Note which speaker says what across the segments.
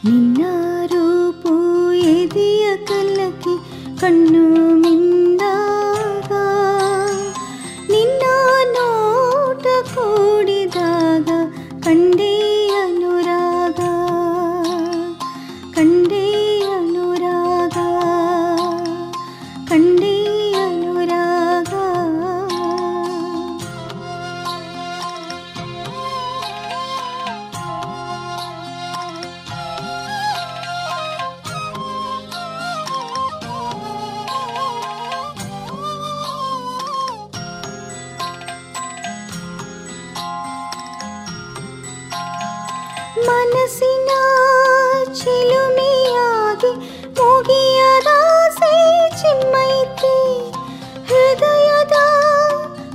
Speaker 1: ನಿನ್ನ ರೂಪು ಎದೆಯ ಕಲ್ಲಕಿ ಕಣ್ಣು ಮಿಂದಾಗ ನಿನ್ನ ನೋಟ ಕೂಡಿದಾಗ ಕಂಡೇ ಅನುರಾಗ ಕಂಡೇ ಅನುರಾಗ ಕಂಡೇ ಅನುರಾಗ. ಮನಸ್ಸಿನ ಚಿಲುಮೆಯಾಗಿ ಮುಗಿಯದ ಚಿಮ್ಮೈತಿ ಹೃದಯದ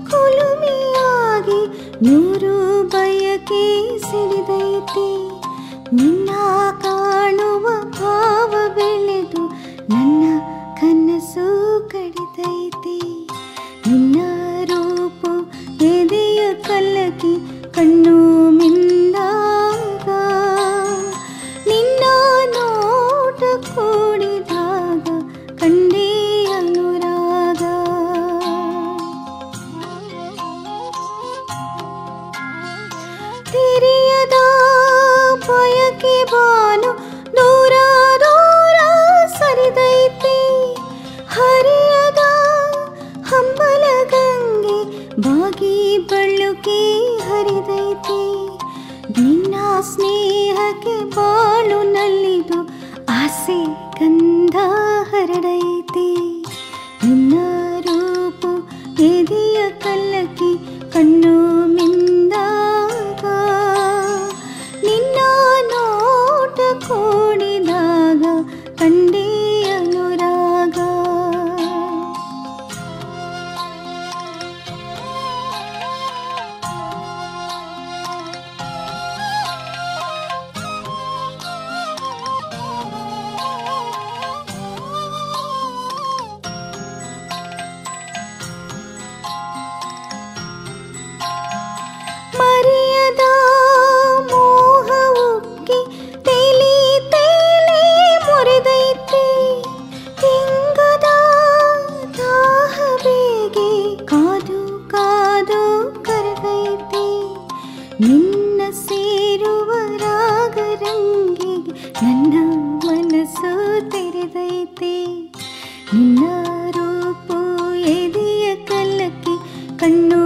Speaker 1: ಕುಲುಮೆಯಾಗಿ ನೂರು ಬಯಕೆ ಸಿಡಿದೈತಿ ನಿನ್ನ ಕಾಣುವ ಭಾವ ಬೆಳೆದು ನನ್ನ ಕನಸು ಕಡಿದೈತಿ ನಿನ್ನ ರೂಪು ಎದೆಯ ಕಲ್ಲಕಿ ಕಣ್ಣು ಮಿಂದಾಗ ನಿನ್ನ ನೋಟ ಕೂಡಿದಾಗ ಕಂಡೇ ಅನುರಾಗ. ತಿರಿಯದ ಬಯಕೆ ಬಾನು ದೂರ ದೂರ ಸರಿದೈತಿ ಹರಿಯದ ಹಂಬಲ ಗಂಗೆ ಬಾಗಿ ಬಳ್ಳುಕೆ ಹರಿದೈತಿ ನಿನ್ನ ಸ್ನೇಹಕ್ಕೆ ಬಾಳು ನಲ್ಲಿದು ಆಸೆ ಗಂಧ ಹರಡೈತಿ ನಿನ್ನ ರೂಪು ಎದೆಯ ಕಲ್ಲಕಿ ಕಣ್ಣು ಮಿಂದಾಗ ನಿನ್ನ ನೋಟ ಕೂಡಿದಾಗ ಕಂಡೇ ಅನುರಾಗ. ಮರೆಯದ ಮೋಹ ಉಕ್ಕಿ ತೇಲಿ ತೇಲಿ ಮುರಿದೈತಿ ಹಿಂಗದ ದಾಹ ಬೇಗೆ ಕಾದು ಕಾದು ಕರೆದೈತಿ ನಿನ್ನ ಸೇರುವ ರಾಗರಂಗಿಗೆ ನನ್ನ ಮನಸ್ಸು ತೆರೆದೈತಿ ನಿನ್ನ ರೂಪು ಎದೆಯ ಕಲ್ಲಕಿ ಕಣ್ಣು